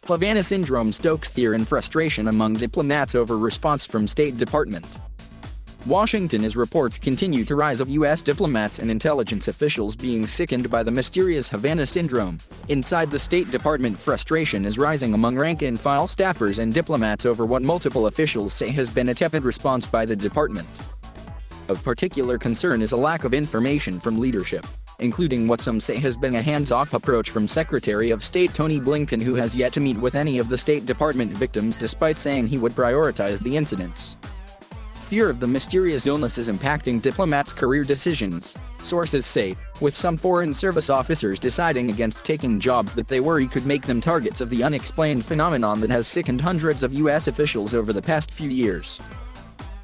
Havana Syndrome stokes fear and frustration among diplomats over response from State Department. Washington as reports continue to rise of U.S. diplomats and intelligence officials being sickened by the mysterious Havana Syndrome. Inside the State Department, frustration is rising among rank-and-file staffers and diplomats over what multiple officials say has been a tepid response by the department. Of particular concern is a lack of information from leadership, including what some say has been a hands-off approach from Secretary of State Tony Blinken, who has yet to meet with any of the State Department victims despite saying he would prioritize the incidents. Fear of the mysterious illness is impacting diplomats' career decisions, sources say, with some foreign service officers deciding against taking jobs that they worry could make them targets of the unexplained phenomenon that has sickened hundreds of U.S. officials over the past few years.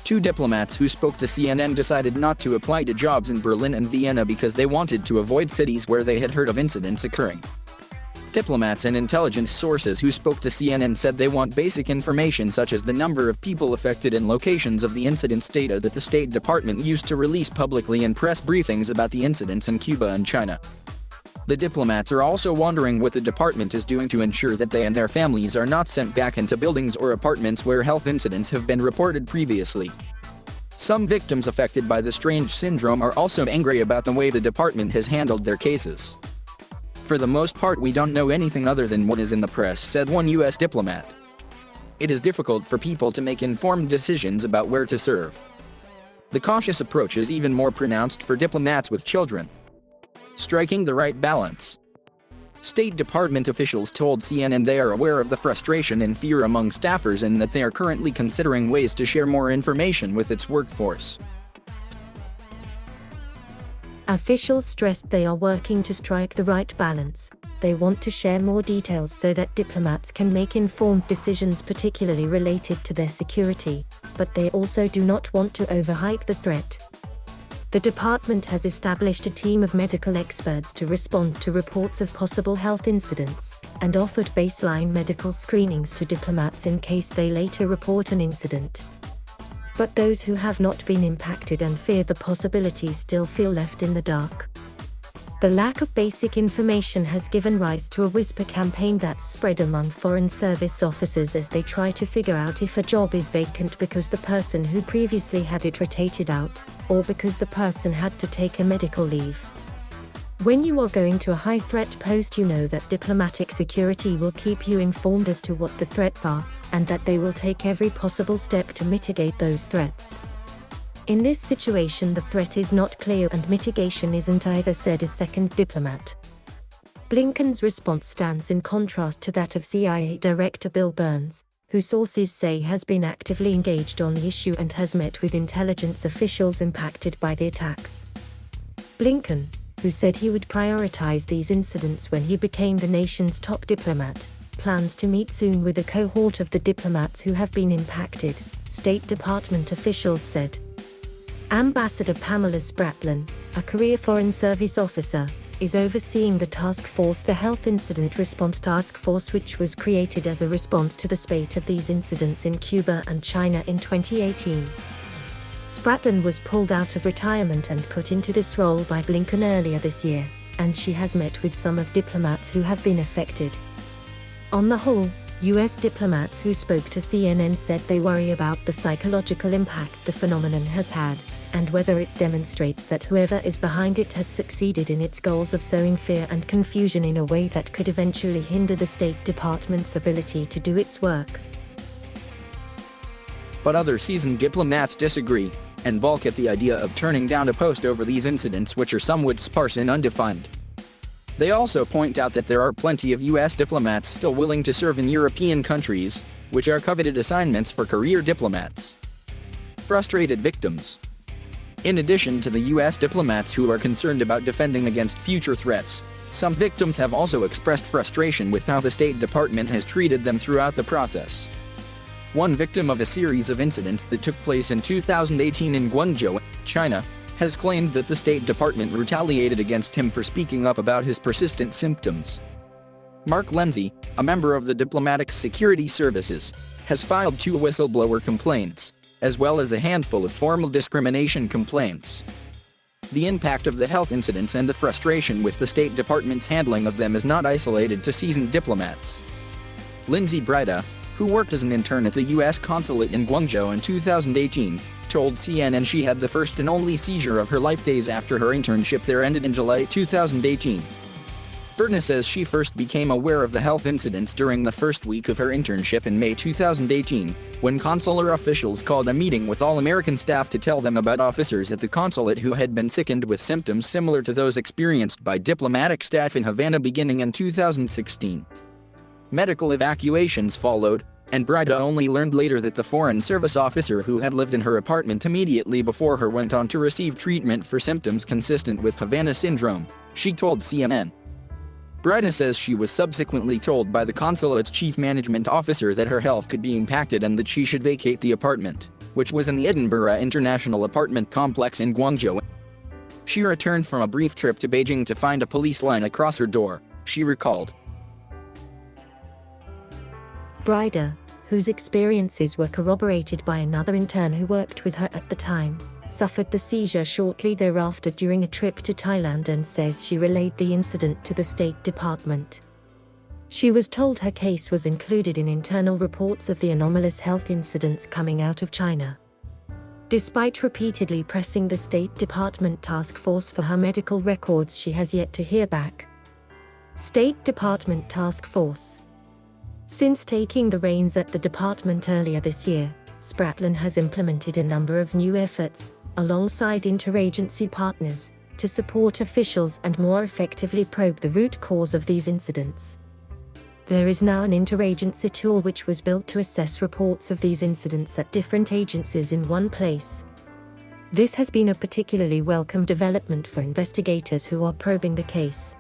Two diplomats who spoke to CNN decided not to apply to jobs in Berlin and Vienna because they wanted to avoid cities where they had heard of incidents occurring. Diplomats and intelligence sources who spoke to CNN said they want basic information such as the number of people affected and locations of the incidents, data that the State Department used to release publicly in press briefings about the incidents in Cuba and China. The diplomats are also wondering what the department is doing to ensure that they and their families are not sent back into buildings or apartments where health incidents have been reported previously. Some victims affected by the strange syndrome are also angry about the way the department has handled their cases. "For the most part, we don't know anything other than what is in the press," said one U.S. diplomat. "It is difficult for people to make informed decisions about where to serve." The cautious approach is even more pronounced for diplomats with children. Striking the right balance. State Department officials told CNN they are aware of the frustration and fear among staffers and that they are currently considering ways to share more information with its workforce. Officials stressed they are working to strike the right balance. They want to share more details so that diplomats can make informed decisions, particularly related to their security, but they also do not want to overhype the threat. The department has established a team of medical experts to respond to reports of possible health incidents, and offered baseline medical screenings to diplomats in case they later report an incident. But those who have not been impacted and fear the possibility still feel left in the dark. The lack of basic information has given rise to a whisper campaign that's spread among foreign service officers as they try to figure out if a job is vacant because the person who previously had it rotated out, or because the person had to take a medical leave. When you are going to a high-threat post, you know that diplomatic security will keep you informed as to what the threats are, and that they will take every possible step to mitigate those threats. In this situation, the threat is not clear and mitigation isn't either, said a second diplomat. Blinken's response stands in contrast to that of CIA Director Bill Burns, who sources say has been actively engaged on the issue and has met with intelligence officials impacted by the attacks. Blinken, who said he would prioritize these incidents when he became the nation's top diplomat, plans to meet soon with a cohort of the diplomats who have been impacted, State Department officials said. Ambassador Pamela Spratlan, a career Foreign Service officer, is overseeing the task force, the Health Incident Response Task Force, which was created as a response to the spate of these incidents in Cuba and China in 2018. Spratlan was pulled out of retirement and put into this role by Blinken earlier this year, and she has met with some of diplomats who have been affected. On the whole, U.S. diplomats who spoke to CNN said they worry about the psychological impact the phenomenon has had, and whether it demonstrates that whoever is behind it has succeeded in its goals of sowing fear and confusion in a way that could eventually hinder the State Department's ability to do its work. But other seasoned diplomats disagree, and balk at the idea of turning down a post over these incidents, which are somewhat sparse and undefined. They also point out that there are plenty of U.S. diplomats still willing to serve in European countries, which are coveted assignments for career diplomats. Frustrated victims. In addition to the U.S. diplomats who are concerned about defending against future threats, some victims have also expressed frustration with how the State Department has treated them throughout the process. One victim of a series of incidents that took place in 2018 in Guangzhou, China, has claimed that the State Department retaliated against him for speaking up about his persistent symptoms. Mark Lindsay, a member of the Diplomatic Security Services, has filed 2 whistleblower complaints, as well as a handful of formal discrimination complaints. The impact of the health incidents and the frustration with the State Department's handling of them is not isolated to seasoned diplomats. Lindsay Brida, who worked as an intern at the U.S. consulate in Guangzhou in 2018, told CNN she had the first and only seizure of her life days after her internship there ended in July 2018. Brida says she first became aware of the health incidents during the first week of her internship in May 2018, when consular officials called a meeting with all American staff to tell them about officers at the consulate who had been sickened with symptoms similar to those experienced by diplomatic staff in Havana beginning in 2016. Medical evacuations followed, and Brida only learned later that the Foreign Service officer who had lived in her apartment immediately before her went on to receive treatment for symptoms consistent with Havana Syndrome, she told CNN. Brida says she was subsequently told by the consulate's chief management officer that her health could be impacted and that she should vacate the apartment, which was in the Edinburgh International Apartment Complex in Guangzhou. She returned from a brief trip to Beijing to find a police line across her door, she recalled. Brida, whose experiences were corroborated by another intern who worked with her at the time, suffered the seizure shortly thereafter during a trip to Thailand and says she relayed the incident to the State Department. She was told her case was included in internal reports of the anomalous health incidents coming out of China. Despite repeatedly pressing the State Department task force for her medical records, she has yet to hear back. State Department Task Force. Since taking the reins at the department earlier this year, Spratlan has implemented a number of new efforts, alongside interagency partners, to support officials and more effectively probe the root cause of these incidents. There is now an interagency tool which was built to assess reports of these incidents at different agencies in one place. This has been a particularly welcome development for investigators who are probing the case.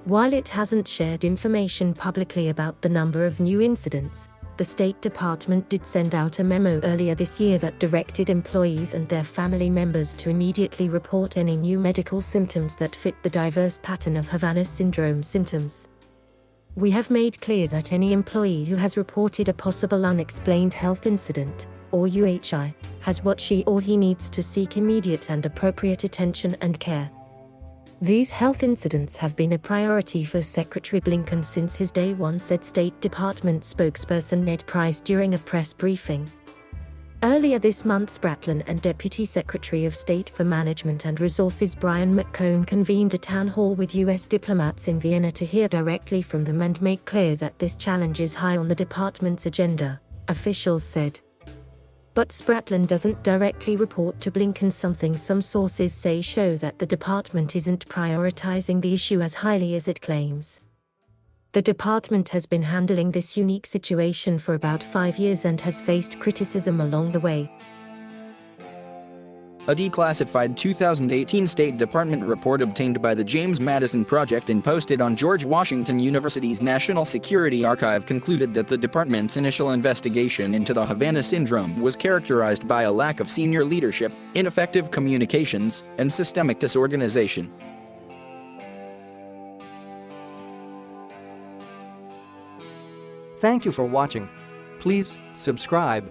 While it hasn't shared information publicly about the number of new incidents, the State Department did send out a memo earlier this year that directed employees and their family members to immediately report any new medical symptoms that fit the diverse pattern of Havana Syndrome symptoms. We have made clear that any employee who has reported a possible unexplained health incident, or UHI, has what she or he needs to seek immediate and appropriate attention and care. These health incidents have been a priority for Secretary Blinken since his day one, said State Department spokesperson Ned Price during a press briefing. Earlier this month, Spratlan and Deputy Secretary of State for Management and Resources Brian McCone convened a town hall with U.S. diplomats in Vienna to hear directly from them and make clear that this challenge is high on the department's agenda, officials said. But Spratlan doesn't directly report to Blinken, something some sources say show that the department isn't prioritizing the issue as highly as it claims. The department has been handling this unique situation for about 5 years and has faced criticism along the way. A declassified 2018 State Department report obtained by the James Madison Project and posted on George Washington University's National Security Archive concluded that the department's initial investigation into the Havana Syndrome was characterized by a lack of senior leadership, ineffective communications, and systemic disorganization. Thank you for watching. Please subscribe